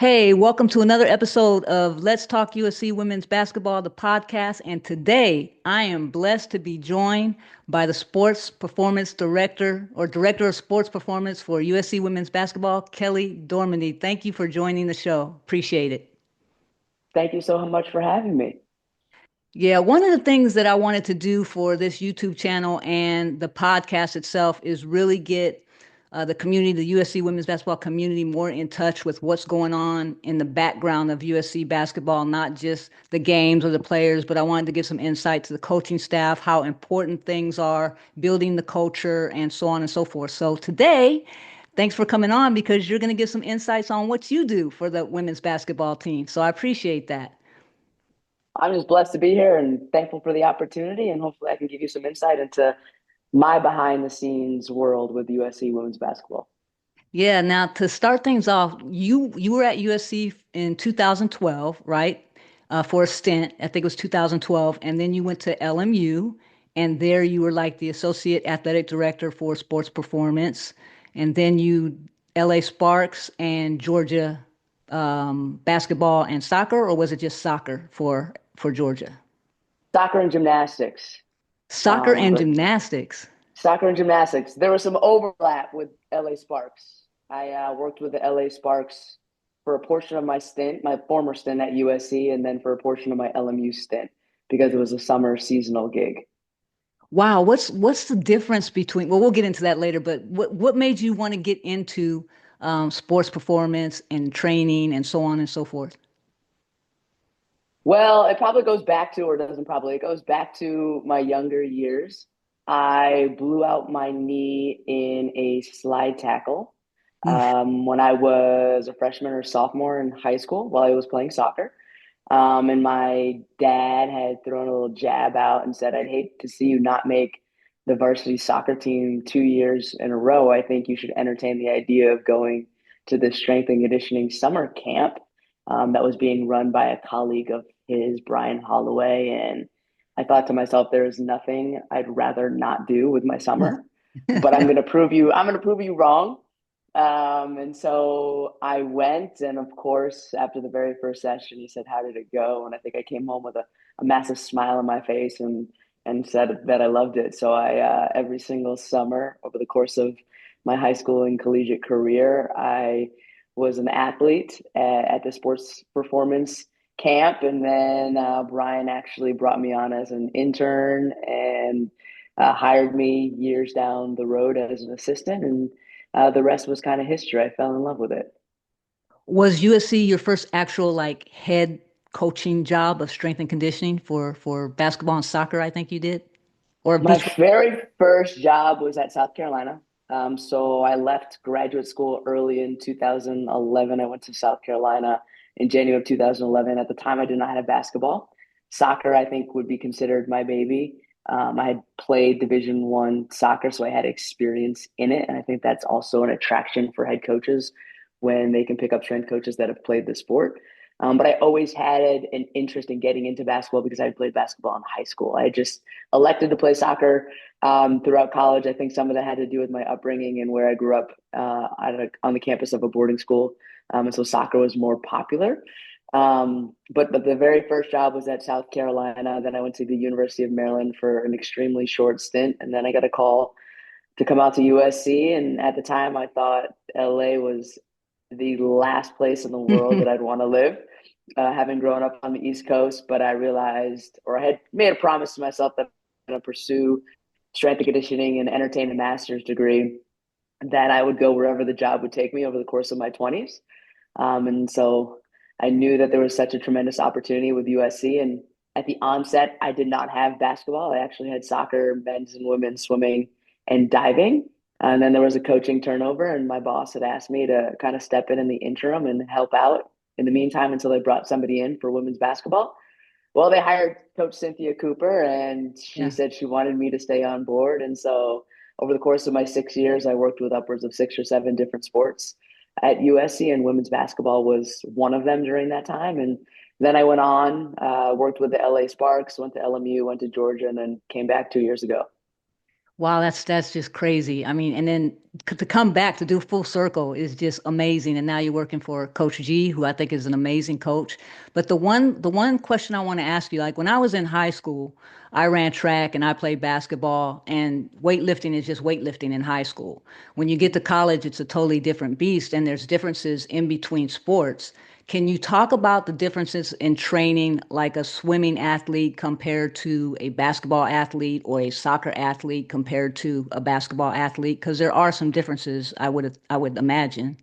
Hey, welcome to another episode of Let's Talk USC Women's Basketball, the podcast. And today I am blessed to be joined by the Sports Performance Director or Director of Sports Performance for USC Women's Basketball, Kelly Dormandy. Thank you for joining the show. Appreciate it. Thank you so much for having me. Yeah, one of the things that I wanted to do for this YouTube channel and the podcast itself is really get the community, the USC women's basketball community, more in touch with what's going on in the background of USC basketball, not just the games or the players, but I wanted to give some insight to the coaching staff, how important things are, building the culture, and so on and so forth. So today, thanks for coming on because you're going to give some insights on what you do for the women's basketball team. So I appreciate that. I'm just blessed to be here and thankful for the opportunity, and hopefully, I can give you some insight into my behind the scenes world with USC women's basketball. Yeah, now to start things off, you were at USC in 2012, right? For a stint. I think it was 2012, and then you went to LMU, and there you were like the associate athletic director for sports performance, and then you LA Sparks and Georgia basketball and soccer, or was it just soccer for Georgia? Soccer and gymnastics. Soccer and But gymnastics. soccer and gymnastics, there was some overlap with LA Sparks. I worked with the LA Sparks for a portion of my stint, my former stint at USC, and then for a portion of my LMU stint because it was a summer seasonal gig. Wow, what's the difference between, well, we'll get into that later, but what made you want to get into sports performance and training and so on and so forth? Well, it probably goes back to, or doesn't probably, it goes back to my younger years. I blew out my knee in a slide tackle Oof. when I was a freshman or sophomore in high school while I was playing soccer. And my dad had thrown a little jab out and said, I'd hate to see you not make the varsity soccer team 2 years in a row. I think you should entertain the idea of going to the strength and conditioning summer camp that was being run by a colleague of his, Brian Holloway. And I thought to myself, there is nothing I'd rather not do with my summer, but I'm going to prove you wrong. And so I went, and of course, after the very first session, he said, "How did it go?" And I think I came home with a massive smile on my face and said that I loved it. So I every single summer over the course of my high school and collegiate career, I was an athlete at the sports performance camp, and then Brian actually brought me on as an intern and hired me years down the road as an assistant, and the rest was kind of history. I fell in love with it. Was USC your first actual like head coaching job of strength and conditioning for basketball and soccer, I think you did? Or My beach? very first job was at South Carolina. So I left graduate school early in 2011. I went to South Carolina in January of 2011. At the time, I did not have basketball. Soccer, I think, would be considered my baby. I had played Division I soccer, so I had experience in it, and I think that's also an attraction for head coaches when they can pick up strength coaches that have played the sport. But I always had an interest in getting into basketball because I had played basketball in high school. I just elected to play soccer throughout college. I think some of that had to do with my upbringing and where I grew up on the campus of a boarding school. And so soccer was more popular. But the very first job was at South Carolina. Then I went to the University of Maryland for an extremely short stint. And then I got a call to come out to USC. And at the time, I thought LA was the last place in the world that I'd want to live, having grown up on the East Coast. But I realized, or I had made a promise to myself that I'm going to pursue strength and conditioning and entertain a master's degree, that I would go wherever the job would take me over the course of my 20s. And so I knew that there was such a tremendous opportunity with USC. And at the onset, I did not have basketball. I actually had soccer, men's and women's swimming, and diving. And then there was a coaching turnover, and my boss had asked me to kind of step in the interim and help out in the meantime until they brought somebody in for women's basketball. Well, they hired Coach Cynthia Cooper, and she Yeah. said she wanted me to stay on board. And so, over the course of my 6 years, I worked with upwards of 6 or 7 different sports at USC, and women's basketball was one of them during that time. And then I went on, worked with the LA Sparks, went to LMU, went to Georgia, and then came back 2 years ago. Wow, that's just crazy. I mean, and then to come back to do full circle is just amazing. And now you're working for Coach G, who I think is an amazing coach. But the one question I want to ask you, like when I was in high school, I ran track and I played basketball, and weightlifting is just weightlifting in high school. When you get to college, it's a totally different beast, and there's differences in between sports. Can you talk about the differences in training, like a swimming athlete compared to a basketball athlete or a soccer athlete compared to a basketball athlete? Because there are some differences, I would imagine.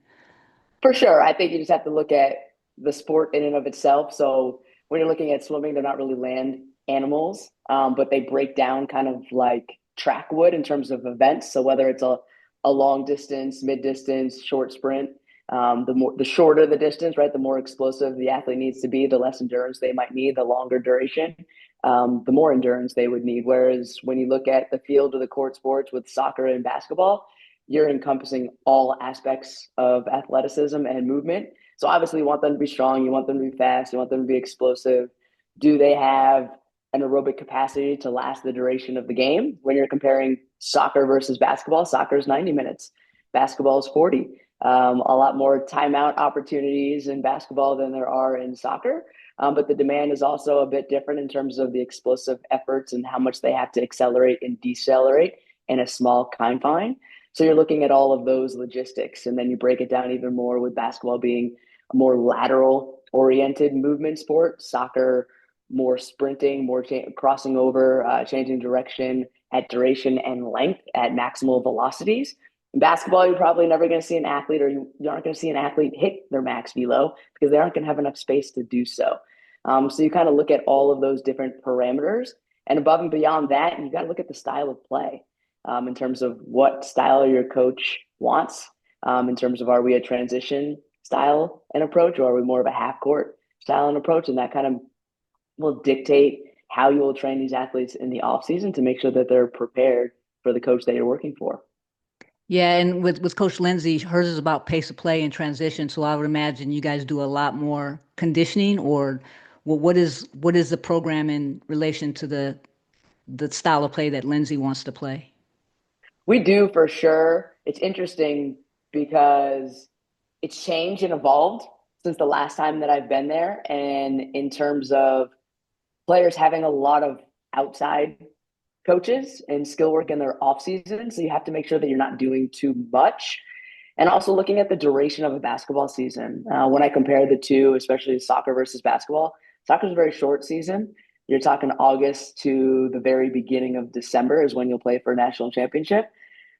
For sure. I think you just have to look at the sport in and of itself. So when you're looking at swimming, they're not really land animals, but they break down kind of like track would in terms of events. So whether it's a long distance, mid distance, short sprint, the shorter the distance, right, the more explosive the athlete needs to be, the less endurance they might need, the longer duration, the more endurance they would need. Whereas when you look at the field of the court sports with soccer and basketball, you're encompassing all aspects of athleticism and movement. So obviously, you want them to be strong, you want them to be fast, you want them to be explosive. Do they have an aerobic capacity to last the duration of the game? When you're comparing soccer versus basketball, soccer is 90 minutes, basketball is 40. A lot more timeout opportunities in basketball than there are in soccer. But the demand is also a bit different in terms of the explosive efforts and how much they have to accelerate and decelerate in a small confine. So you're looking at all of those logistics, and then you break it down even more with basketball being a more lateral oriented movement sport, soccer more sprinting, more crossing over, changing direction at duration and length at maximal velocities. In basketball, you're probably never going to see an athlete, or you aren't going to see an athlete hit their max velo because they aren't going to have enough space to do so. So you kind of look at all of those different parameters, and above and beyond that, you got to look at the style of play in terms of what style your coach wants, in terms of are we a transition style and approach, or are we more of a half court style and approach? And that kind of will dictate how you will train these athletes in the off season to make sure that they're prepared for the coach that you're working for. Yeah, and with Coach Lindsay, hers is about pace of play and transition. So I would imagine you guys do a lot more conditioning, or what is the program in relation to the style of play that Lindsay wants to play? We do for sure. It's interesting because it's changed and evolved since the last time that I've been there. And in terms of players having a lot of outside coaches and skill work in their off season. So you have to make sure that you're not doing too much. And also looking at the duration of a basketball season. When I compare the two, especially soccer versus basketball, soccer is a very short season. You're talking August to the very beginning of December is when you'll play for a national championship.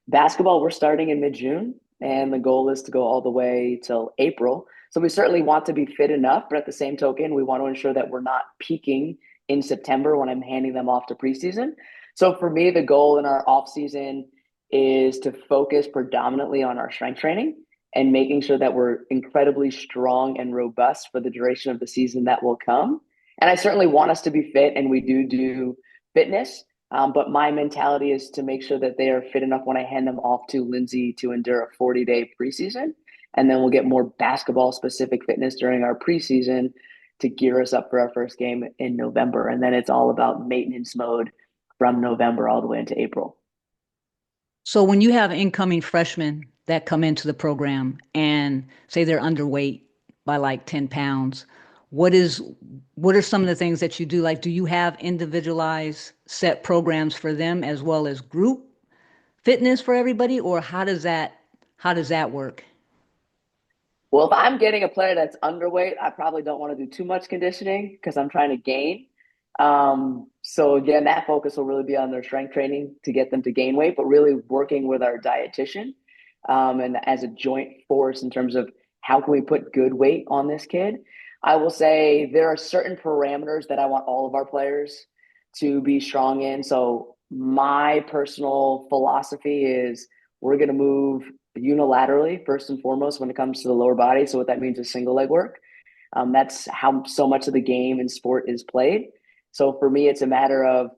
Basketball, we're starting in mid June, and the goal is to go all the way till April. So we certainly want to be fit enough, but at the same token, we want to ensure that we're not peaking in September when I'm handing them off to preseason. So for me, the goal in our off season is to focus predominantly on our strength training and making sure that we're incredibly strong and robust for the duration of the season that will come. And I certainly want us to be fit, and we do fitness. But my mentality is to make sure that they are fit enough when I hand them off to Lindsay to endure a 40-day preseason. And then we'll get more basketball specific fitness during our preseason to gear us up for our first game in November. And then it's all about maintenance mode from November all the way into April. So when you have incoming freshmen that come into the program and say they're underweight by like 10 pounds, what is what are some of the things that you do? Like, do you have individualized set programs for them as well as group fitness for everybody, or how does that work? Well, if I'm getting a player that's underweight, I probably don't want to do too much conditioning because I'm trying to gain. So again, that focus will really be on their strength training to get them to gain weight, but really working with our dietitian and as a joint force in terms of how can we put good weight on this kid. I will say there are certain parameters that I want all of our players to be strong in. So my personal philosophy is we're going to move unilaterally first and foremost when it comes to the lower body. So what that means is single leg work. That's how so much of the game and sport is played. So for me, it's a matter of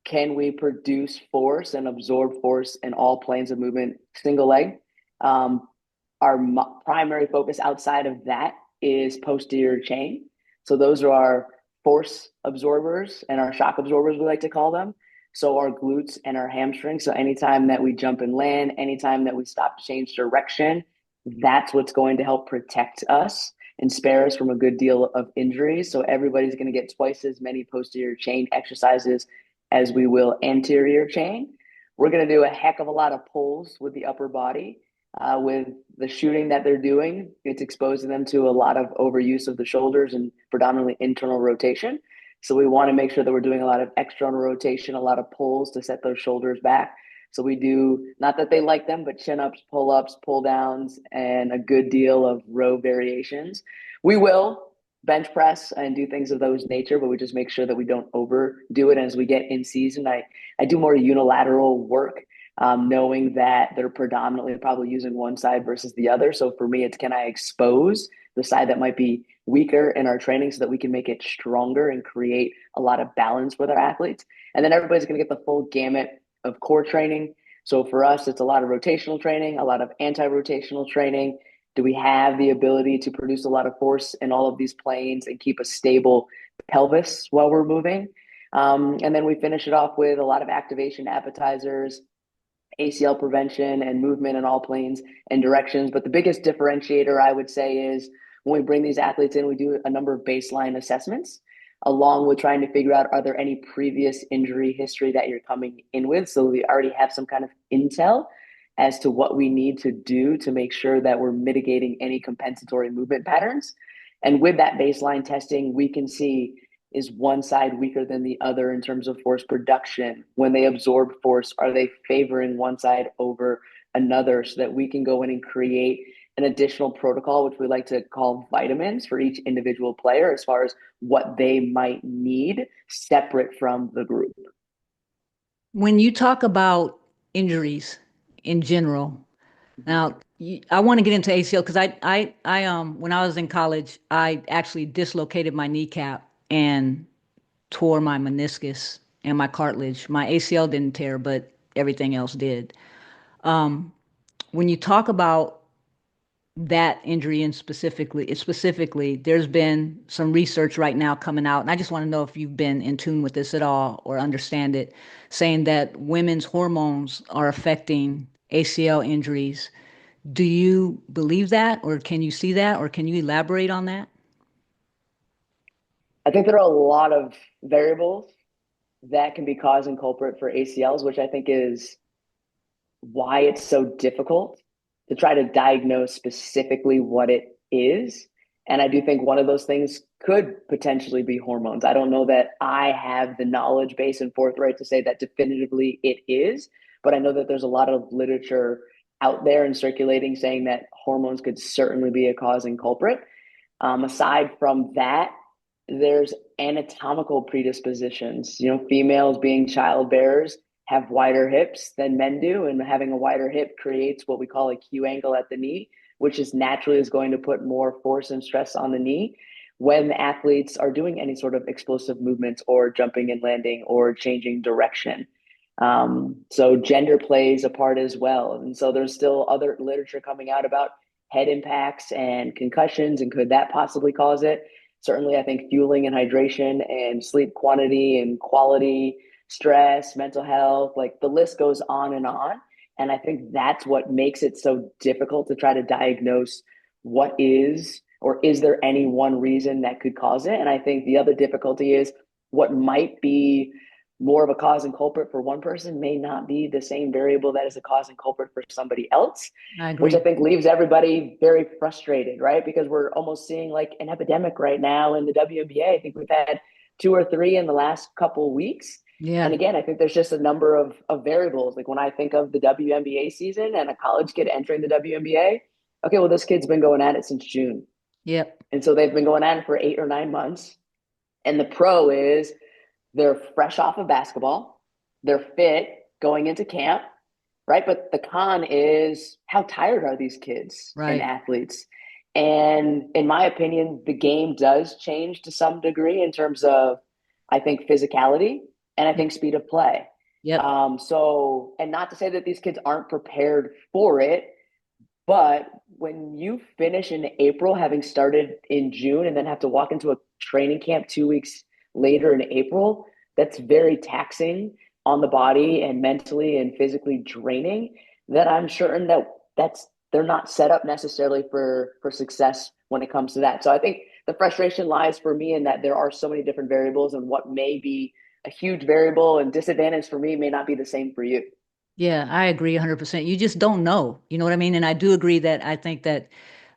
can we produce force and absorb force in all planes of movement, single leg? Um, our primary focus outside of that is posterior chain. So those are our force absorbers and our shock absorbers, we like to call them. So our glutes and our hamstrings. So anytime that we jump and land, anytime that we stop to change direction, that's what's going to help protect us and spare us from a good deal of injuries. So everybody's going to get twice as many posterior chain exercises as we will anterior chain. We're going to do a heck of a lot of pulls with the upper body. With the shooting that they're doing, it's exposing them to a lot of overuse of the shoulders and predominantly internal rotation. So we want to make sure that we're doing a lot of external rotation, a lot of pulls to set those shoulders back. So we do, not that they like them, but chin ups, pull downs, and a good deal of row variations. We will bench press and do things of those nature, but we just make sure that we don't overdo it. And as we get in season, I do more unilateral work, knowing that they're predominantly probably using one side versus the other. So for me, it's can I expose the side that might be weaker in our training so that we can make it stronger and create a lot of balance with our athletes. And then everybody's going to get the full gamut of core training. So for us, it's a lot of rotational training, a lot of anti-rotational training. Do we have the ability to produce a lot of force in all of these planes and keep a stable pelvis while we're moving? And then we finish it off with a lot of activation appetizers, ACL prevention, and movement in all planes and directions. But the biggest differentiator, I would say, is when we bring these athletes in, we do a number of baseline assessments along with trying to figure out, are there any previous injury history that you're coming in with? So we already have some kind of intel as to what we need to do to make sure that we're mitigating any compensatory movement patterns. And with that baseline testing, we can see, is one side weaker than the other in terms of force production? When they absorb force, are they favoring one side over another, so that we can go in and create an additional protocol, which we like to call vitamins, for each individual player as far as what they might need separate from the group. When you talk about injuries in general, now I want to get into ACL because when I was in college, I actually dislocated my kneecap and tore my meniscus and my cartilage. My ACL didn't tear, but everything else did. When you talk about that injury and specifically, there's been some research right now coming out, and I just want to know if you've been in tune with this at all or understand it, saying that women's hormones are affecting ACL injuries. Do you believe that, or can you see that, or can you elaborate on that? I think there are a lot of variables that can be cause and culprit for ACLs, which I think is why it's so difficult to try to diagnose specifically what it is. And I do think one of those things could potentially be hormones. I don't know that I have the knowledge base and forthright to say that definitively it is, but I know that there's a lot of literature out there and circulating saying that hormones could certainly be a cause and culprit. Aside from that, there's anatomical predispositions. You know, females being childbearers have wider hips than men do, and having a wider hip creates what we call a Q angle at the knee, which is naturally is going to put more force and stress on the knee when athletes are doing any sort of explosive movements or jumping and landing or changing direction. So gender plays a part as well. And so there's still other literature coming out about head impacts and concussions, and could that possibly cause it? Certainly, I think fueling and hydration and sleep quantity and quality, stress, mental health, like the list goes on and on. And I think that's what makes it so difficult to try to diagnose what is, or is there any one reason that could cause it. And I think the other difficulty is what might be more of a cause and culprit for one person may not be the same variable that is a cause and culprit for somebody else, I which I agree. think leaves everybody very frustrated, right? Because we're almost seeing like an epidemic right now in the WNBA. I think we've had two or three in the last couple of weeks. And Yeah. again, I think there's just a number of variables. Like when I think of the WNBA season and a college kid entering the WNBA, okay, well, this kid's been going at it since June. Yep. And so they've been going at it for 8 or 9 months. And the pro is they're fresh off of basketball, they're fit going into camp, right? But the con is, how tired are these kids and Right. athletes? And in my opinion, the game does change to some degree in terms of, I think, physicality and I think speed of play. Yep. So, and not to say that these kids aren't prepared for it, but when you finish in April, having started in June, and then have to walk into a training camp 2 weeks later in April, that's very taxing on the body and mentally and physically draining that I'm certain that they're not set up necessarily for success when it comes to that. So I think the frustration lies for me in that there are so many different variables, and what may be a huge variable and disadvantage for me may not be the same for you. Yeah, I agree 100%. You just don't know. You know what I mean? And I do agree that I think that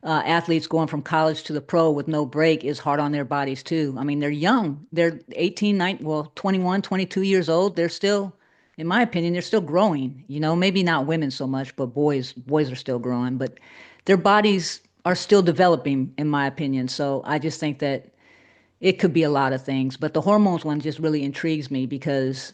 athletes going from college to the pro with no break is hard on their bodies too. I mean, they're young. They're 18, 19, well, 21, 22 years old. They're still, in my opinion, they're still growing. You know, maybe not women so much, but boys are still growing, but their bodies are still developing, in my opinion. So I just think that it could be a lot of things, but the hormones one just really intrigues me because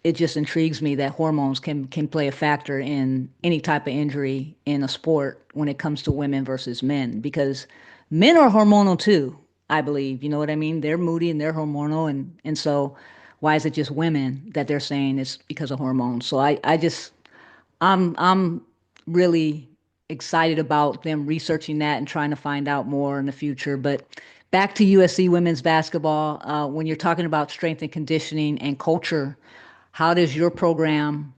it just intrigues me that hormones can play a factor in any type of injury in a sport when it comes to women versus men, because men are hormonal too, I believe. You know what I mean? They're moody and they're hormonal, and so why is it just women that they're saying it's because of hormones? So I just I'm really excited about them researching that and trying to find out more in the future. But back to USC women's basketball, when you're talking about strength and conditioning and culture, how does your program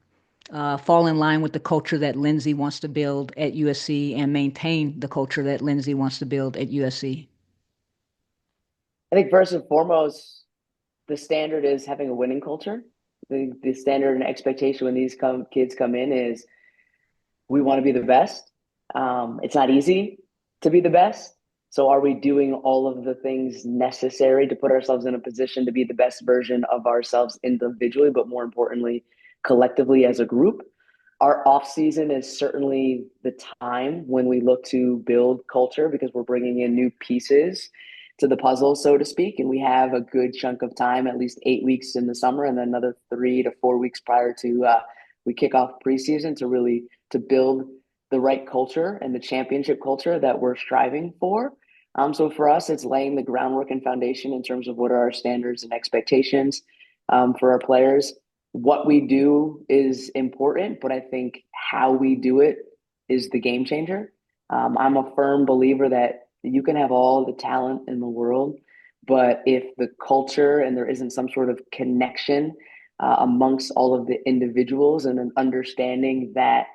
fall in line with the culture that Lindsay wants to build at USC and maintain the culture that Lindsay wants to build at USC? I think first and foremost, the standard is having a winning culture. The standard and expectation when kids come in is we want to be the best. It's not easy to be the best. So, are we doing all of the things necessary to put ourselves in a position to be the best version of ourselves individually, but more importantly, collectively as a group? Our off season is certainly the time when we look to build culture because we're bringing in new pieces to the puzzle, so to speak. And we have a good chunk of time, at least 8 weeks in the summer, and then another 3 to 4 weeks prior to we kick off preseason to really to build the right culture and the championship culture that we're striving for. So for us, it's laying the groundwork and foundation in terms of what are our standards and expectations for our players. What we do is important, but I think how we do it is the game changer. I'm a firm believer that you can have all the talent in the world, but if the culture and there isn't some sort of connection amongst all of the individuals and an understanding that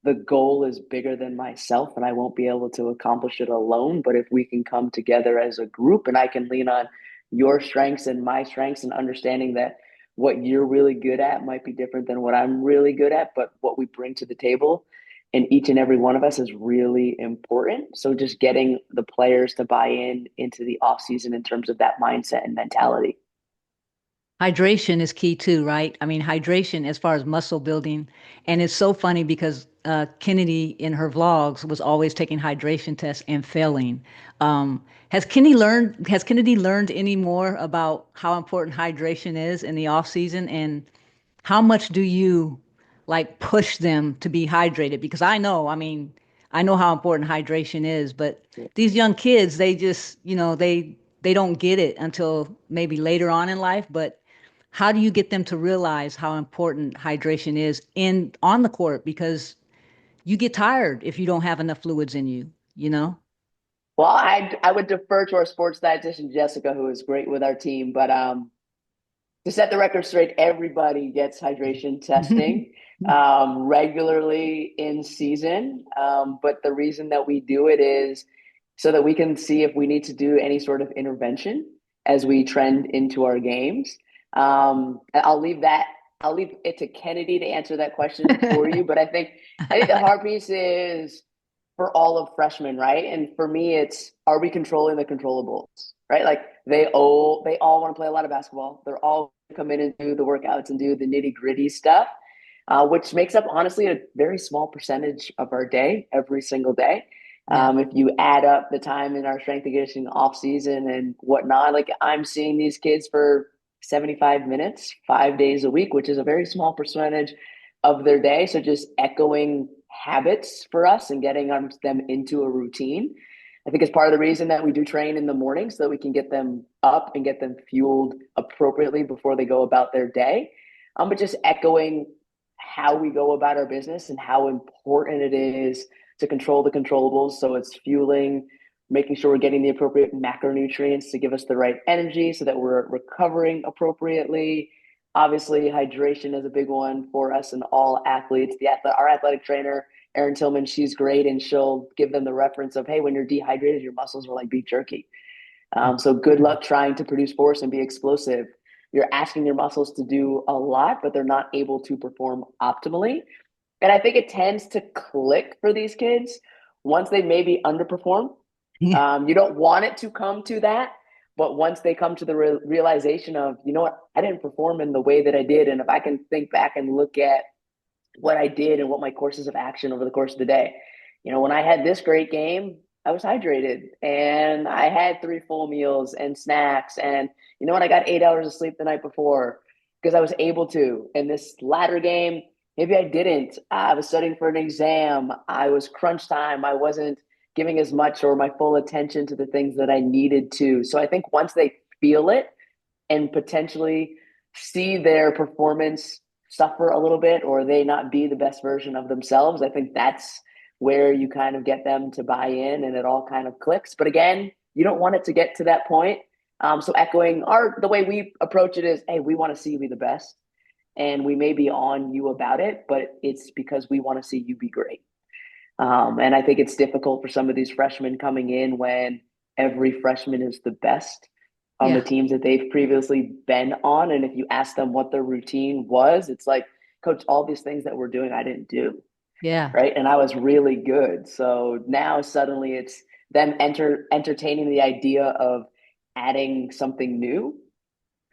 the goal is bigger than myself and I won't be able to accomplish it alone. But if we can come together as a group and I can lean on your strengths and my strengths and understanding that what you're really good at might be different than what I'm really good at, but what we bring to the table and each and every one of us is really important. So just getting the players to buy in into the off season in terms of that mindset and mentality. Hydration is key too, right? I mean, hydration as far as muscle building. And it's so funny because Kennedy in her vlogs was always taking hydration tests and failing. Has Kennedy learned any more about how important hydration is in the off season, and how much do you like push them to be hydrated? Because I mean, I know how important hydration is, but these young kids, they just, they don't get it until maybe later on in life. But how do you get them to realize how important hydration is in on the court? Because you get tired if you don't have enough fluids in you, you know? Well, I would defer to our sports dietitian Jessica, who is great with our team. But to set the record straight, everybody gets hydration testing regularly in season. But the reason that we do it is so that we can see if we need to do any sort of intervention as we trend into our games. I'll leave that. I'll leave it to Kennedy to answer that question for you. But I think the hard piece is for all of freshmen, right? And for me, it's are we controlling the controllables, right? Like they all want to play a lot of basketball. They're all come in and do the workouts and do the nitty gritty stuff, which makes up honestly a very small percentage of our day every single day. Yeah. If you add up the time in our strength and conditioning off season and whatnot, like I'm seeing these kids for 75 minutes, 5 days a week, which is a very small percentage of their day. So just echoing habits for us and getting them into a routine. I think it's part of the reason that we do train in the morning so that we can get them up and get them fueled appropriately before they go about their day. But just echoing how we go about our business and how important it is to control the controllables. So it's fueling, making sure we're getting the appropriate macronutrients to give us the right energy so that we're recovering appropriately. Obviously, hydration is a big one for us and all athletes. Our athletic trainer, Erin Tillman, she's great, and she'll give them the reference of, hey, when you're dehydrated, your muscles are like beef jerky. So good luck trying to produce force and be explosive. You're asking your muscles to do a lot, but they're not able to perform optimally. And I think it tends to click for these kids once they maybe underperform. Yeah. You don't want it to come to that, but once they come to the realization of, you know what, I didn't perform in the way that I did. And if I can think back and look at what I did and what my courses of action over the course of the day, when I had this great game, I was hydrated and I had 3 full meals and snacks. And you know what, I got 8 hours of sleep the night before because I was able to. In this latter game, maybe I didn't. I was studying for an exam. I was crunch time. I wasn't giving as much or my full attention to the things that I needed to. So I think once they feel it and potentially see their performance suffer a little bit or they not be the best version of themselves, I think that's where you kind of get them to buy in and it all kind of clicks. But again, you don't want it to get to that point. So echoing the way we approach it is, hey, we want to see you be the best. And we may be on you about it, but it's because we want to see you be great. And I think it's difficult for some of these freshmen coming in when every freshman is the best on the Yeah. teams that they've previously been on. And if you ask them what their routine was, it's like, coach, all these things that we're doing, I didn't do. Yeah. Right. And I was really good. So now suddenly it's them entertaining the idea of adding something new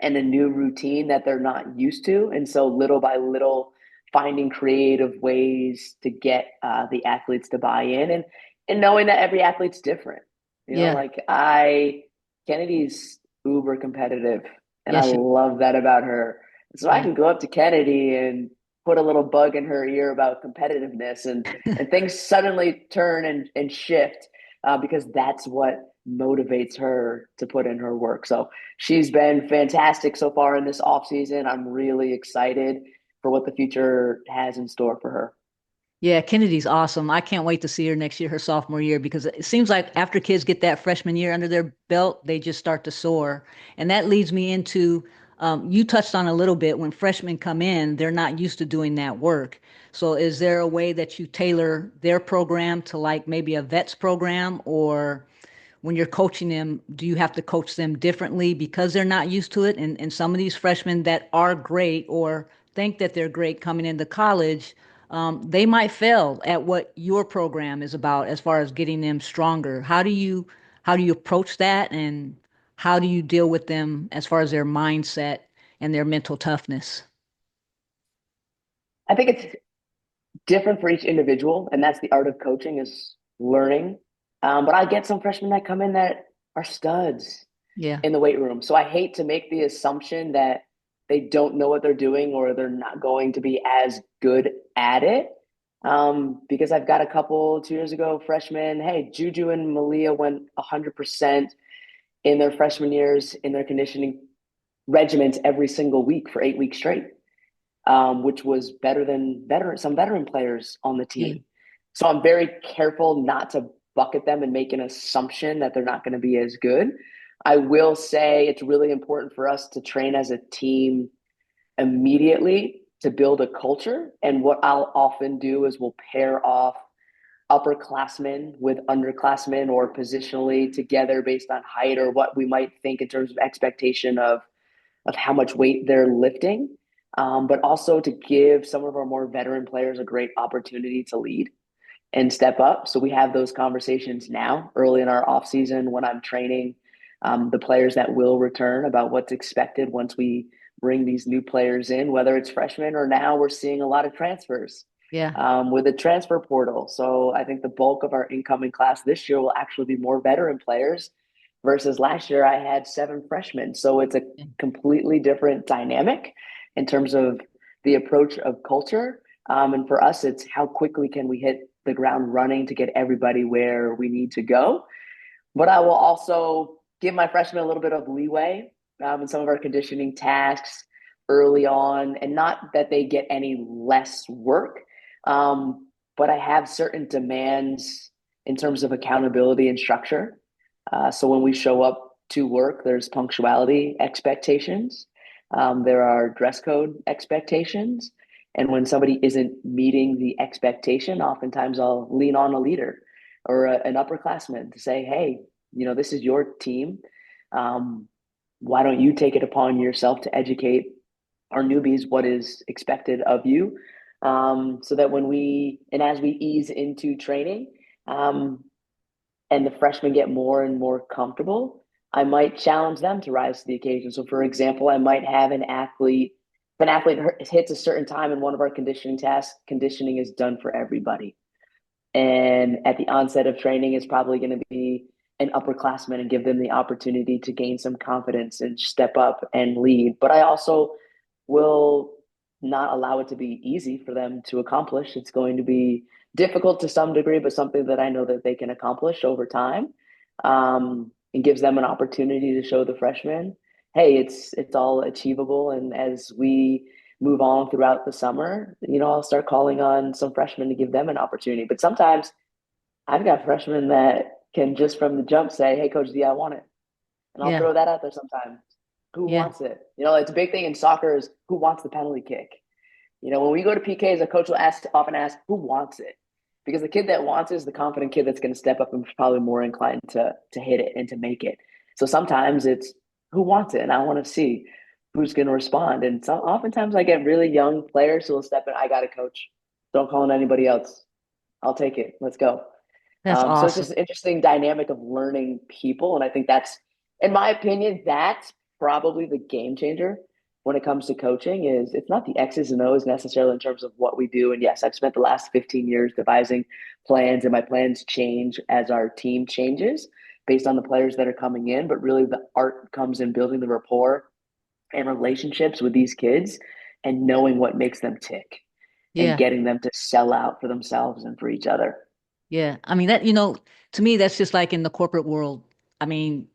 and a new routine that they're not used to. And so little by little, finding creative ways to get the athletes to buy in and knowing that every athlete's different. Yeah. Like Kennedy's uber competitive and I Yes. love that about her. So I Yeah. can go up to Kennedy and put a little bug in her ear about competitiveness and things suddenly turn and shift because that's what motivates her to put in her work. So she's been fantastic so far in this off season. I'm really excited for what the future has in store for her. Yeah, Kennedy's awesome. I can't wait to see her next year, her sophomore year, because it seems like after kids get that freshman year under their belt, they just start to soar. And that leads me into you touched on a little bit when freshmen come in, they're not used to doing that work. So is there a way that you tailor their program to like maybe a vets program, or when you're coaching them, do you have to coach them differently because they're not used to it? And some of these freshmen that are great or think that they're great coming into college, they might fail at what your program is about as far as getting them stronger. How do you approach that, and how do you deal with them as far as their mindset and their mental toughness? I think it's different for each individual, and that's the art of coaching is learning. But I get some freshmen that come in that are studs Yeah. in the weight room. So I hate to make the assumption that they don't know what they're doing or they're not going to be as good at it. Because I've got a couple 2 years ago freshmen. Hey, Juju and Malia went 100% in their freshman years in their conditioning regiments every single week for 8 weeks straight, which was better than some veteran players on the Yeah. team. So I'm very careful not to bucket them and make an assumption that they're not going to be as good. I will say it's really important for us to train as a team immediately to build a culture. And what I'll often do is we'll pair off upperclassmen with underclassmen or positionally together based on height or what we might think in terms of expectation of how much weight they're lifting, but also to give some of our more veteran players a great opportunity to lead and step up. So we have those conversations now, early in our off season, when I'm training the players that will return about what's expected once we bring these new players in, whether it's freshmen or now we're seeing a lot of transfers Yeah. with the transfer portal. So I think the bulk of our incoming class this year will actually be more veteran players versus last year I had 7 freshmen. So it's a completely different dynamic in terms of the approach of culture. And for us, it's how quickly can we hit the ground running to get everybody where we need to go. But I will also give my freshmen a little bit of leeway in some of our conditioning tasks early on, and not that they get any less work, but I have certain demands in terms of accountability and structure. So when we show up to work, there's punctuality expectations. There are dress code expectations. And when somebody isn't meeting the expectation, oftentimes I'll lean on a leader or an upperclassman to say, hey, this is your team. Um, why don't you take it upon yourself to educate our newbies what is expected of you, so that as we ease into training, um, and the freshmen get more and more comfortable, I might challenge them to rise to the occasion. So, for example, I might have an athlete, if an athlete hits a certain time in one of our conditioning tasks, conditioning is done for everybody. And at the onset of training, it's probably going to be an upperclassman and give them the opportunity to gain some confidence and step up and lead. But I also will not allow it to be easy for them to accomplish. It's going to be difficult to some degree, but something that I know that they can accomplish over time. And gives them an opportunity to show the freshmen, hey, it's all achievable. And as we move on throughout the summer, I'll start calling on some freshmen to give them an opportunity. But sometimes I've got freshmen that can just from the jump say, hey, Coach D, I want it. And I'll Yeah. throw that out there sometimes. Who Yeah. wants it? It's a big thing in soccer is who wants the penalty kick? When we go to PKs, a coach will often ask, who wants it? Because the kid that wants it is the confident kid that's going to step up and probably more inclined to hit it and to make it. So sometimes it's who wants it, and I want to see who's going to respond. And so oftentimes I get really young players who will step in. I got it, coach. Don't call on anybody else. I'll take it. Let's go. That's So it's just awesome. an interesting dynamic of learning people. And I think that's, in my opinion, that's probably the game changer when it comes to coaching is it's not the X's and O's necessarily in terms of what we do. And yes, I've spent the last 15 years devising plans and my plans change as our team changes based on the players that are coming in. But really the art comes in building the rapport and relationships with these kids and knowing what makes them tick and Yeah. getting them to sell out for themselves and for each other. Yeah. I mean, to me, that's just like in the corporate world. I mean,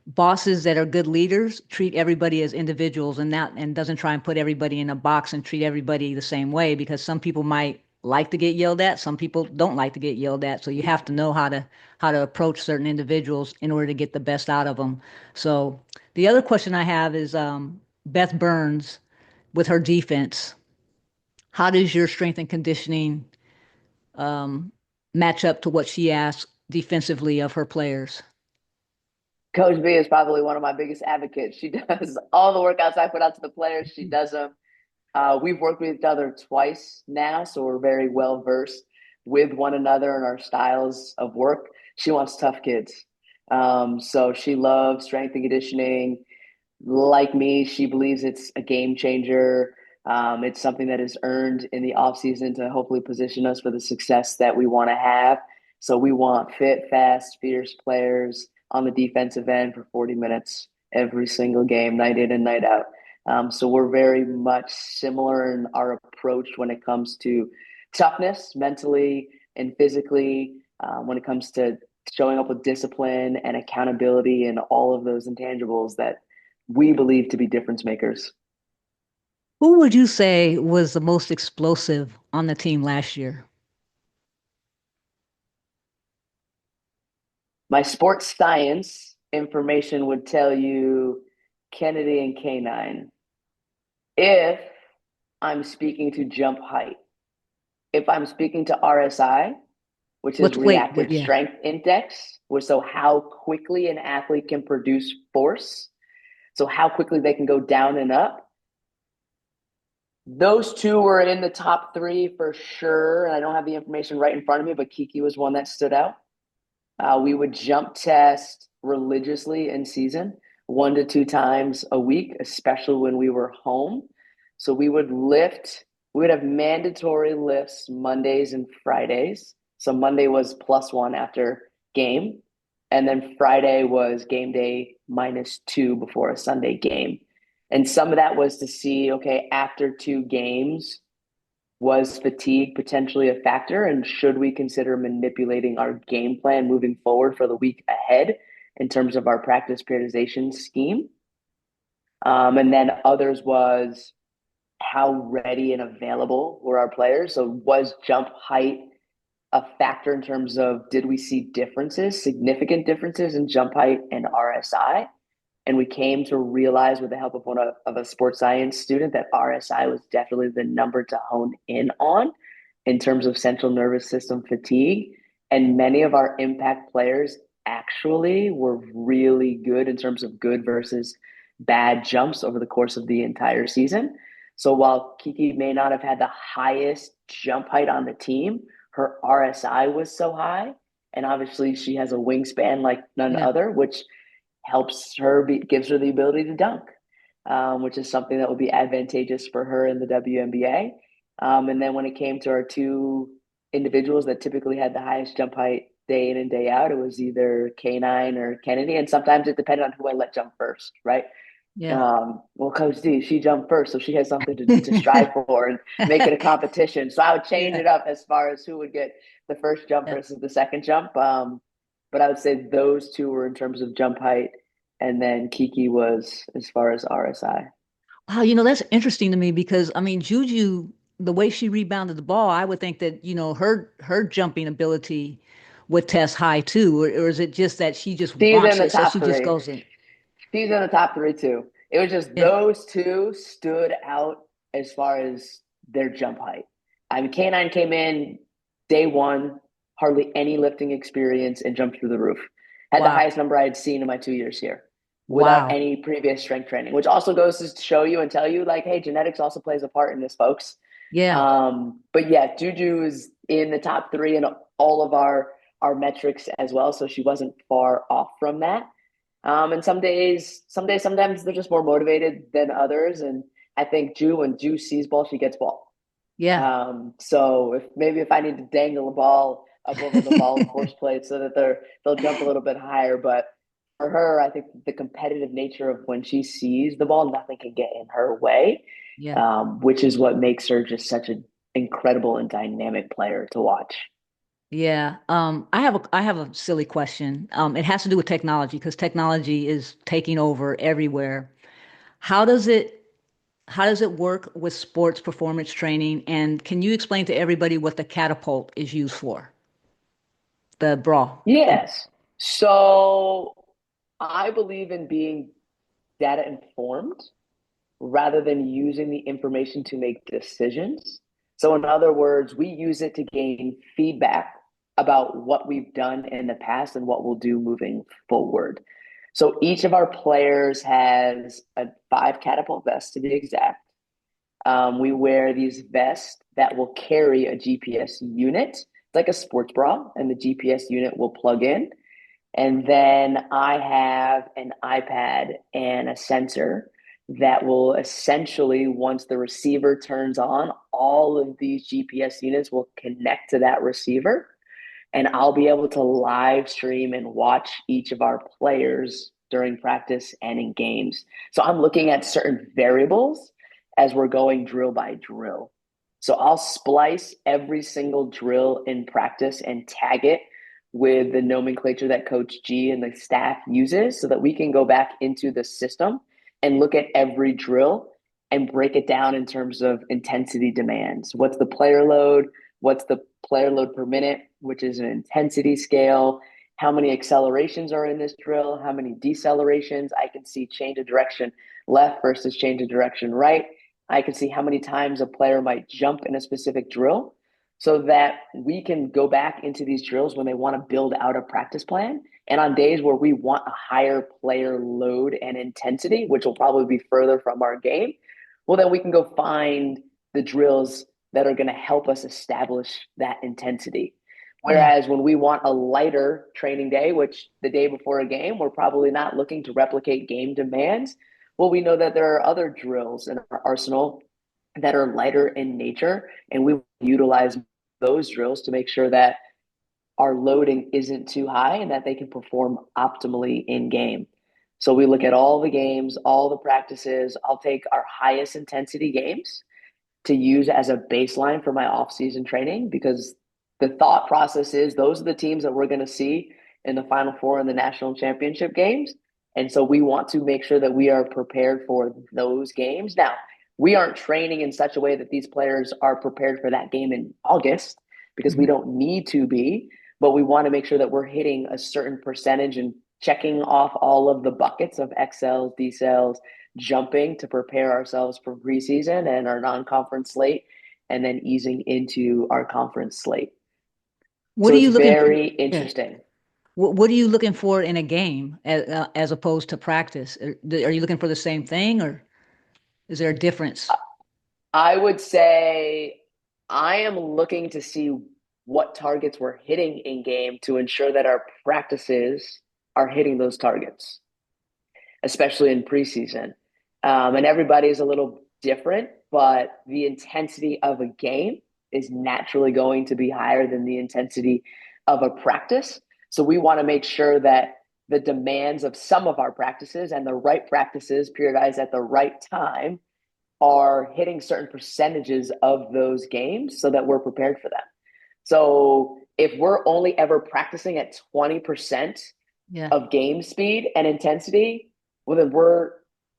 bosses that are good leaders treat everybody as individuals and doesn't try and put everybody in a box and treat everybody the same way because some people might like to get yelled at, some people don't like to get yelled at. So you have to know how to approach certain individuals in order to get the best out of them. So the other question I have is Beth Burns with her defense. How does your strength and conditioning um, match up to what she asks defensively of her players? Coach B is probably one of my biggest advocates. She does all the workouts I put out to the players. She does them. We've worked with each other twice now, so we're very well versed with one another and our styles of work. She wants tough kids. So she loves strength and conditioning. Like me, she believes it's a game changer. It's something that is earned in the off season to hopefully position us for the success that we want to have. So we want fit, fast, fierce players on the defensive end for 40 minutes every single game, night in and night out. So we're very much similar in our approach when it comes to toughness, mentally and physically, when it comes to showing up with discipline and accountability and all of those intangibles that we believe to be difference makers. Who would you say was the most explosive on the team last year? My sports science information would tell you Kennedy and K9. If I'm speaking to jump height, if I'm speaking to RSI, which is reactive Yeah. strength index, which so how quickly an athlete can produce force, so how quickly they can go down and up. Those two were in the top three for sure. And I don't have the information right in front of me, but Kiki was one that stood out. We would jump test religiously in season, 1 to 2 times a week, especially when we were home. So we would have mandatory lifts Mondays and Fridays. So Monday was +1 after game. And then Friday was game day -2 before a Sunday game. And some of that was to see, okay, after 2 games, was fatigue potentially a factor? And should we consider manipulating our game plan moving forward for the week ahead in terms of our practice periodization scheme? And then others was how ready and available were our players? So was jump height a factor in terms of did we see differences, significant differences in jump height and RSI? And we came to realize with the help of of a sports science student that RSI was definitely the number to hone in on in terms of central nervous system fatigue. And many of our impact players actually were really good in terms of good versus bad jumps over the course of the entire season. So while Kiki may not have had the highest jump height on the team, her RSI was so high. And obviously, she has a wingspan like none Yeah. other, which gives her the ability to dunk, which is something that will be advantageous for her in the WNBA. And then when it came to our two individuals that typically had the highest jump height day in and day out, it was either K9 or Kennedy. And sometimes it depended on who I let jump first, right? Yeah. Well, Coach D, she jumped first, so she has something to strive for and make it a competition. So I would change Yeah. it up as far as who would get the first jump Yeah. versus the second jump. But I would say those two were in terms of jump height, and then Kiki was as far as RSI. Wow, that's interesting to me because I mean Juju, the way she rebounded the ball, I would think that, her jumping ability would test high too, or is it just that she just She's in wants the it, so top she just three. goes in? She's in the top three too. It was just Yeah. those two stood out as far as their jump height. I mean, K9 came in day one, hardly any lifting experience, and jumped through the roof. Had the Wow. highest number I had seen in my 2 years here without Wow. any previous strength training, which also goes to show you and tell you, like, hey, genetics also plays a part in this, folks. Yeah. But yeah, Juju is in the top three in all of our metrics as well, so she wasn't far off from that. And sometimes they're just more motivated than others. And I think when Ju sees ball, she gets ball. Yeah. So if I need to dangle a ball up over the ball course plate so that they'll jump a little bit higher. But for her, I think the competitive nature of when she sees the ball, nothing can get in her way, Yeah. which is what makes her just such an incredible and dynamic player to watch. Yeah. I have a silly question. It has to do with technology because technology is taking over everywhere. How does it how does it work with sports performance training? And can you explain to everybody what the catapult is used for? The bra. Yes. So I believe in being data informed rather than using the information to make decisions. So, in other words, we use it to gain feedback about what we've done in the past and what we'll do moving forward. So, each of our players has a 5 catapult vest to be exact. We wear these vests that will carry a GPS unit. It's like a sports bra, and the GPS unit will plug in. And then I have an iPad and a sensor that will essentially, once the receiver turns on, all of these GPS units will connect to that receiver. And I'll be able to live stream and watch each of our players during practice and in games. So I'm looking at certain variables as we're going drill by drill. So I'll splice every single drill in practice and tag it with the nomenclature that Coach G and the staff uses so that we can go back into the system and look at every drill and break it down in terms of intensity demands. What's the player load? What's the player load per minute, which is an intensity scale? How many accelerations are in this drill? How many decelerations? I can see change of direction left versus change of direction right. I can see how many times a player might jump in a specific drill so that we can go back into these drills when they want to build out a practice plan. And on days where we want a higher player load and intensity, which will probably be further from our game, well, then we can go find the drills that are going to help us establish that intensity. Yeah. Whereas when we want a lighter training day, which the day before a game, we're probably not looking to replicate game demands. Well, we know that there are other drills in our arsenal that are lighter in nature, and we utilize those drills to make sure that our loading isn't too high and that they can perform optimally in game. So we look at all the games, all the practices. I'll take our highest intensity games to use as a baseline for my off-season training because the thought process is those are the teams that we're going to see in the Final Four in the national championship games. And so we want to make sure that we are prepared for those games. Now, we aren't training in such a way that these players are prepared for that game in August because we Mhm. don't need to be, but we want to make sure that we're hitting a certain percentage and checking off all of the buckets of X cells, D cells, jumping to prepare ourselves for preseason and our non-conference slate, and then easing into our conference slate. What So are it's you looking for? very Yeah. interesting. What are you looking for in a game as opposed to practice? Are you looking for the same thing, or is there a difference? I would say I am looking to see what targets we're hitting in game to ensure that our practices are hitting those targets, especially in preseason. And everybody's a little different, but the intensity of a game is naturally going to be higher than the intensity of a practice. So we want to make sure that the demands of some of our practices and the right practices periodized at the right time are hitting certain percentages of those games so that we're prepared for them. So if we're only ever practicing at 20% Yeah. of game speed and intensity, well, then we're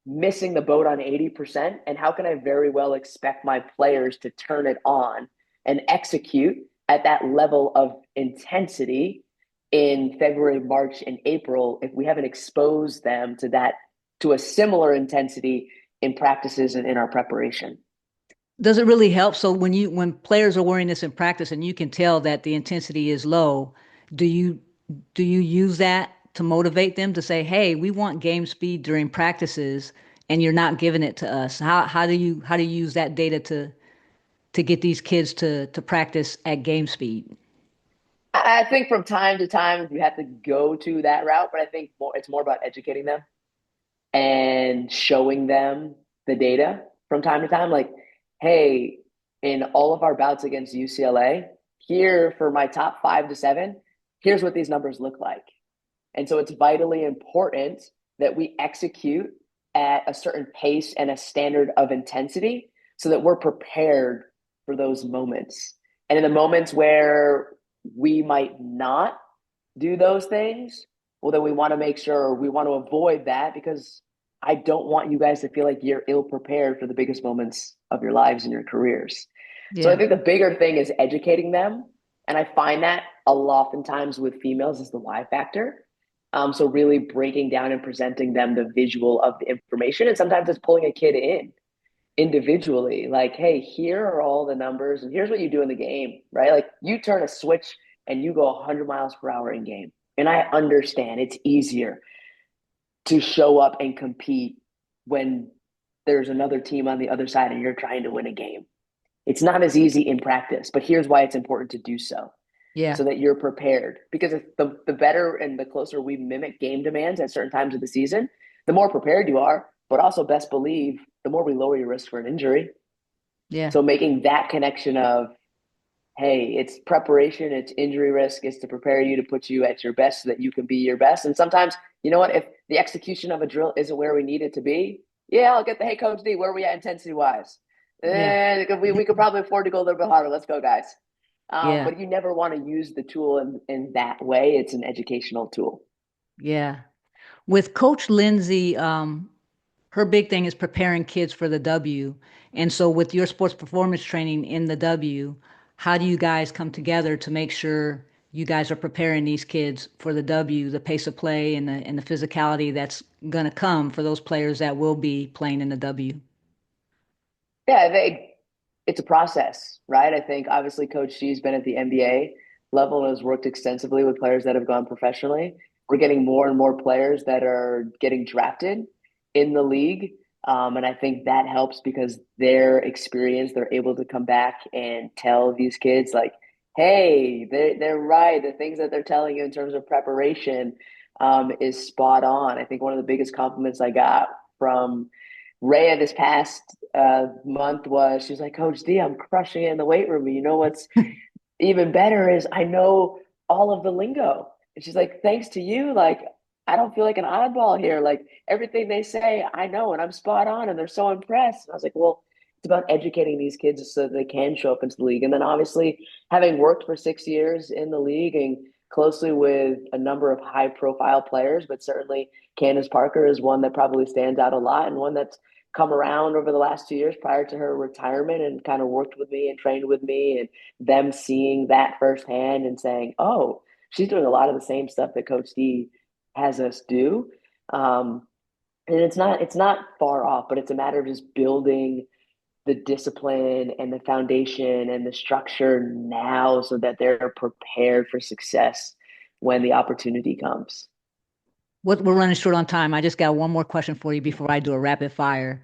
missing the boat on 80%. And how can I very well expect my players to turn it on and execute at that level of intensity in February, March, and April if we haven't exposed them to that, to a similar intensity in practices and in our preparation? Does it really help? So when players are wearing this in practice and you can tell that the intensity is low, do you do you use that to motivate them to say, "Hey, we want game speed during practices and you're not giving it to us." How do you use that data to get these kids to practice at game speed? I think from time to time you have to go to that route, but I think it's more about educating them and showing them the data from time to time. Like, hey, in all of our bouts against UCLA, here for my top 5 to 7, here's what these numbers look like. And so it's vitally important that we execute at a certain pace and a standard of intensity so that we're prepared for those moments. And in the moments where we might not do those things, well, then we want to make sure we want to avoid that because I don't want you guys to feel like you're ill prepared for the biggest moments of your lives and your careers. So I Yeah. think the bigger thing is educating them. And I find that a lot oftentimes with females is the why factor. So really breaking down and presenting them the visual of the information. And sometimes it's pulling a kid in individually, like, hey, here are all the numbers and here's what you do in the game, right? Like you turn a switch and you go 100 miles per hour in game. And I understand it's easier to show up and compete when there's another team on the other side and you're trying to win a game. It's not as easy in practice, but here's why it's important to do Yeah. so that you're prepared. Because if the better and the closer we mimic game demands at certain times of the season, the more prepared you are, but also best believe the more we lower your risk for an injury. Yeah. So making that connection of, hey, it's preparation, it's injury risk, it's to prepare you to put you at your best so that you can be your best. And sometimes, you know what, if the execution of a drill isn't where we need it to be, yeah, I'll get the hey coach D, where are we at intensity wise? Yeah. We could probably afford to go a little bit harder. Let's go, guys. Yeah. But you never want to use the tool in that way. It's an educational tool. Yeah. With Coach Lindsay, her big thing is preparing kids for the W. And so with your sports performance training in the W, how do you guys come together to make sure you guys are preparing these kids for the W, the pace of play and the physicality that's going to come for those players that will be playing in the W? Yeah, it's a process, right? I think obviously Coach G's been at the NBA level and has worked extensively with players that have gone professionally. We're getting more and more players that are getting drafted in the league. And I think that helps because their experience, they're able to come back and tell these kids, like, hey, they're right. The things that they're telling you in terms of preparation is spot on. I think one of the biggest compliments I got from Rhea this past month was she's like, Coach D, I'm crushing it in the weight room. And you know what's even better is I know all of the lingo. And she's like, thanks to you, like I don't feel like an oddball here. Like everything they say, I know, and I'm spot on, and they're so impressed. And I was like, well, it's about educating these kids so that they can show up into the league. And then obviously, having worked for 6 years in the league and closely with a number of high-profile players, but certainly Candace Parker is one that probably stands out a lot and one that's come around over the last 2 years prior to her retirement and kind of worked with me and trained with me, and them seeing that firsthand and saying, oh, she's doing a lot of the same stuff that Coach D has us do. Um, and it's not far off, but it's a matter of just building the discipline and the foundation and the structure now so that they're prepared for success when the opportunity comes. We're running short on time. I just got one more question for you before I do a rapid fire.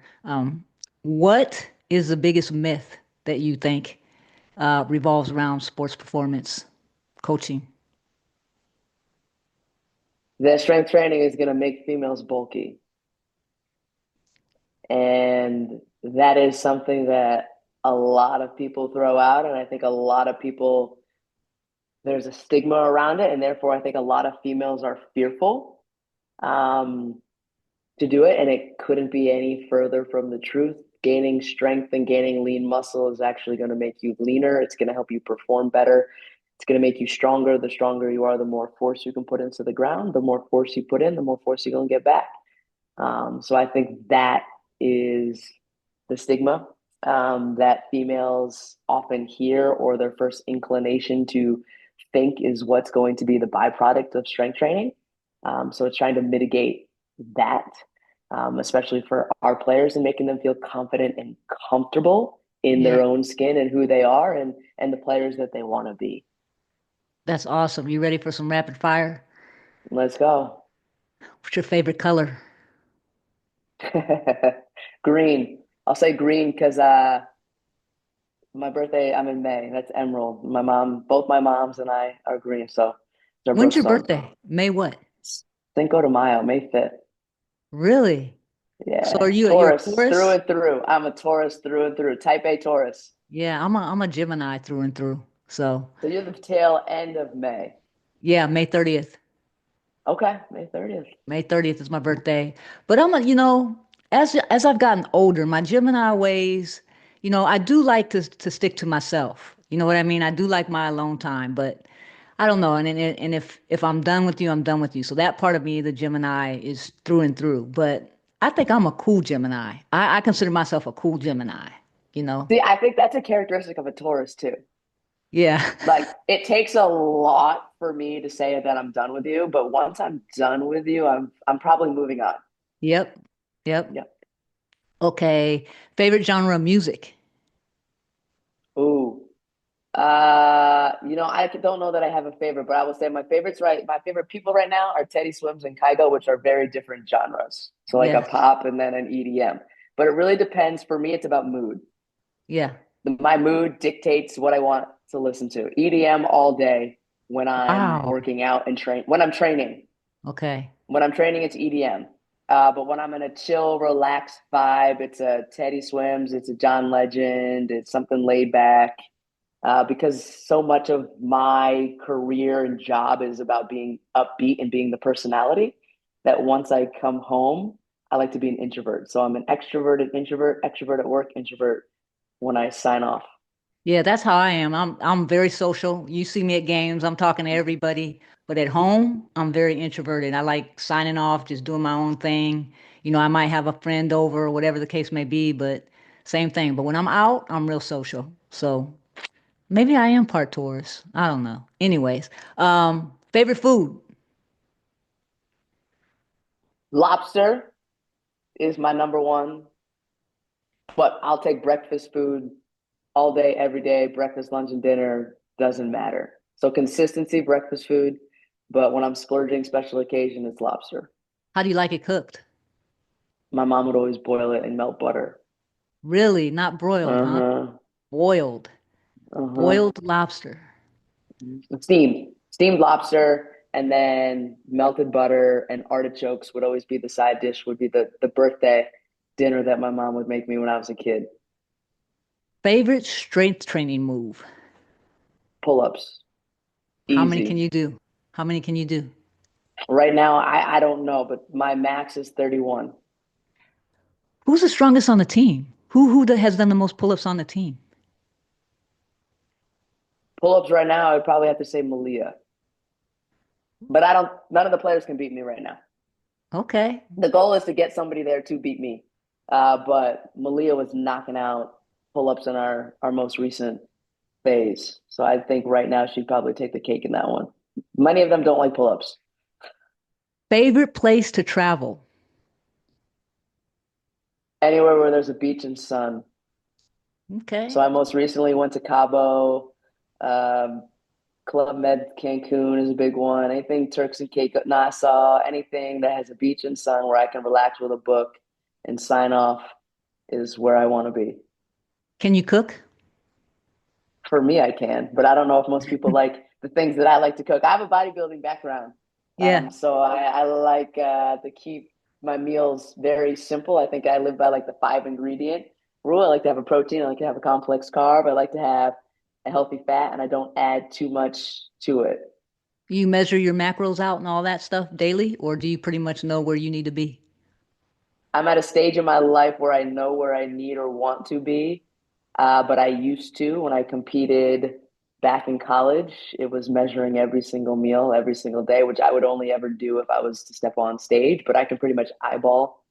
What is the biggest myth that you think revolves around sports performance coaching? That strength training is going to make females bulky. And that is something that a lot of people throw out. And I think a lot of people, there's a stigma around it. And therefore, I think a lot of females are fearful um, to do it. And it couldn't be any further from the truth. Gaining strength and gaining lean muscle is actually going to make you leaner. It's going to help you perform better. It's going to make you stronger. The stronger you are, the more force you can put into the ground. The more force you put in, the more force you're going to get back. So I think that is the stigma that females often hear, or their first inclination to think is what's going to be the byproduct of strength training. So it's trying to mitigate that, especially for our players, and making them feel confident and comfortable in Yeah, their own skin and who they are, and the players that they want to be. that's awesome. You ready for some rapid fire? Let's go. What's your favorite color? Green. I'll say green because my birthday, I'm in May. That's emerald. Both my moms and I are green, so it's our When's your birthstone. birthday? May what? Cinco de Mayo, May 5th. Really? So are Yeah, you're a Taurus through Taurus? and through. I'm a Taurus through and through. Type A Taurus. Yeah, I'm a Gemini through and through. So So you're the tail end of May. yeah, May 30th. Okay, May 30th. May 30th is my birthday. But as I've gotten older, my Gemini ways, I do like to stick to myself. You know what I mean? I do like my alone time, but I don't know. And if I'm done with you, I'm done with you. So that part of me, the Gemini, is through and through. But I think I'm a cool Gemini. I consider myself a cool Gemini, you know? See, I think that's a characteristic of a Taurus too. Yeah. Like it takes a lot for me to say that I'm done with you, but once I'm done with you, I'm probably moving on. Yep. Yep. Yep. Okay. Favorite genre of music? Ooh. I don't know that I have a favorite, but I will say my favorite people right now are Teddy Swims and Kygo, which are very different genres. So like a Yes. pop and then an EDM. But it really depends. For me, it's about mood. Yeah. My mood dictates what I want to listen to. EDM all day when I'm Wow. working out and when I'm training. Okay. When I'm training, it's EDM. But when I'm in a chill, relaxed vibe, it's a Teddy Swims, it's a John Legend, it's something laid back. Because so much of my career and job is about being upbeat and being the personality that once I come home, I like to be an introvert. So I'm an extroverted introvert, extrovert at work, introvert when I sign off. Yeah, that's how I am. I'm very social. You see me at games, I'm talking to everybody, but at home, I'm very introverted. I like signing off, just doing my own thing. I might have a friend over or whatever the case may be, but same thing. But when I'm out, I'm real social. So maybe I am part Taurus. I don't know. Anyways, favorite food. Lobster is my number one, but I'll take breakfast food all day, every day. Breakfast, lunch, and dinner doesn't matter. So consistency, breakfast food. But when I'm splurging special occasion, it's lobster. How do you like it cooked? My mom would always boil it and melt butter. Really, not broiled, huh? Uh-huh. Boiled. Uh-huh. Boiled lobster. Steamed lobster, and then melted butter and artichokes would always be the side dish, would be the birthday dinner that my mom would make me when I was a kid. Favorite strength training move. Pull-ups, How many can easy. you do? How many can you do? Right now, I don't know, but my max is 31. Who's the strongest on the team? Has done the most pull-ups on the team? Pull-ups right now, I'd probably have to say Malia. But I don't, none of the players can beat me right now. Okay. The goal is to get somebody there to beat me. But Malia was knocking out pull-ups in our most recent phase. So I think right now she'd probably take the cake in that one. Many of them don't like pull-ups. Favorite place to travel? Anywhere where there's a beach and sun. So Okay. I most recently went to Cabo. Um, Club Med Cancun is a big one. Anything Turks and Caicos, Nassau, anything that has a beach and sun where I can relax with a book and sign off is where I want to be. Can you cook? For me, I can, but I don't know if most people like the things that I like to cook. I have a bodybuilding background, Yeah. so I like to keep my meals very simple. I think I live by like the five ingredient rule. I like to have a protein. I like to have a complex carb. I like to have a healthy fat, and I don't add too much to it. You measure your macros out and all that stuff daily, or do you pretty much know where you need to be? I'm at a stage in my life where I know where I need or want to be. But I used to, when I competed back in college, it was measuring every single meal every single day, which I would only ever do if I was to step on stage. But I can pretty much eyeball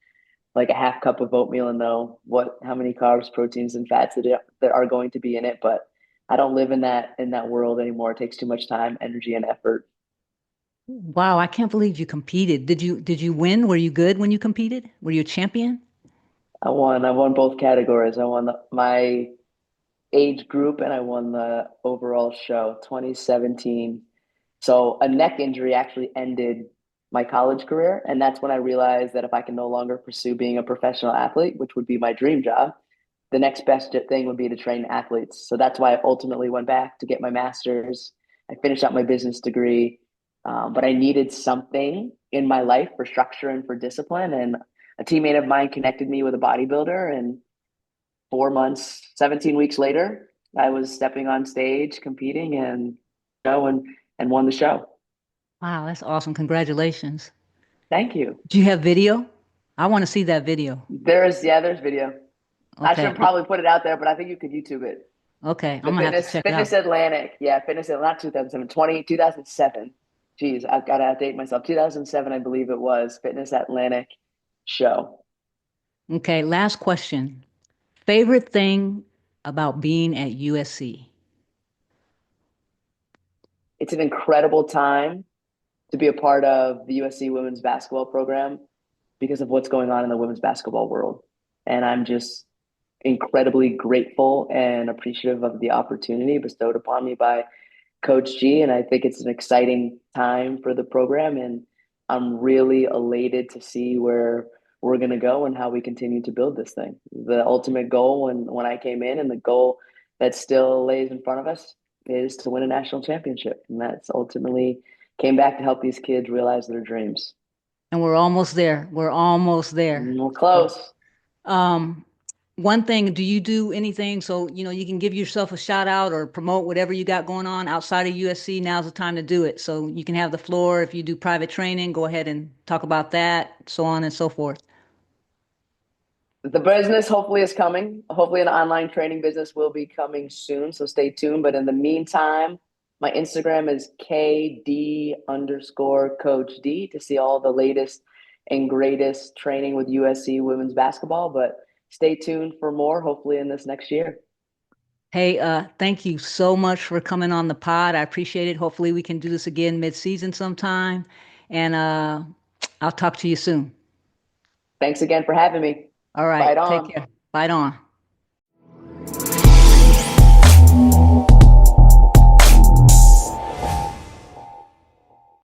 like a half cup of oatmeal and know how many carbs, proteins, and fats that are going to be in it. But I don't live in that world anymore. It takes too much time, energy, and effort. Wow, I can't believe you competed. Did you win? Were you good when you competed? Were you a champion? I won. I won both categories. I won my age group and I won the overall show 2017. So a neck injury actually ended my college career. And that's when I realized that if I can no longer pursue being a professional athlete, which would be my dream job, the next best thing would be to train athletes. So that's why I ultimately went back to get my master's. I finished out my business degree, but I needed something in my life for structure and for discipline. And a teammate of mine connected me with a bodybuilder, and 4 months, 17 weeks later, I was stepping on stage, competing, and won the show. Wow, that's awesome. Congratulations. Thank you. Do you have video? I want to see that video. There's video. I Okay. should probably put it out there, but I think you could YouTube it. Okay. I'm The gonna have to Fitness check it out. Fitness Atlantic. Yeah, Fitness Atlantic, not 2007, 2007. Geez, I've got to update myself. 2007, I believe it was, Fitness Atlantic show. Okay, last question. Favorite thing about being at USC? It's an incredible time to be a part of the USC women's basketball program because of what's going on in the women's basketball world. And I'm just incredibly grateful and appreciative of the opportunity bestowed upon me by Coach G. And I think it's an exciting time for the program. And I'm really elated to see where we're going to go and how we continue to build this thing. The ultimate goal when I came in, and the goal that still lays in front of us, is to win a national championship. And that's ultimately came back to help these kids realize their dreams. And we're almost there. We're almost there. We're So, close. um, one thing, do you do anything so you can give yourself a shout out or promote whatever you got going on outside of USC? Now's the time to do it. So you can have the floor. If you do private training, go ahead and talk about that, so on and so forth. The business hopefully is coming. Hopefully, an online training business will be coming soon. So stay tuned. But in the meantime, my Instagram is KD underscore Coach D to see all the latest and greatest training with USC women's basketball. But stay tuned for more, hopefully, in this next year. Hey, thank you so much for coming on the pod. I appreciate it. Hopefully we can do this again mid-season sometime. And I'll talk to you soon. Thanks again for having me. All right. Fight Take on. care. Bye on.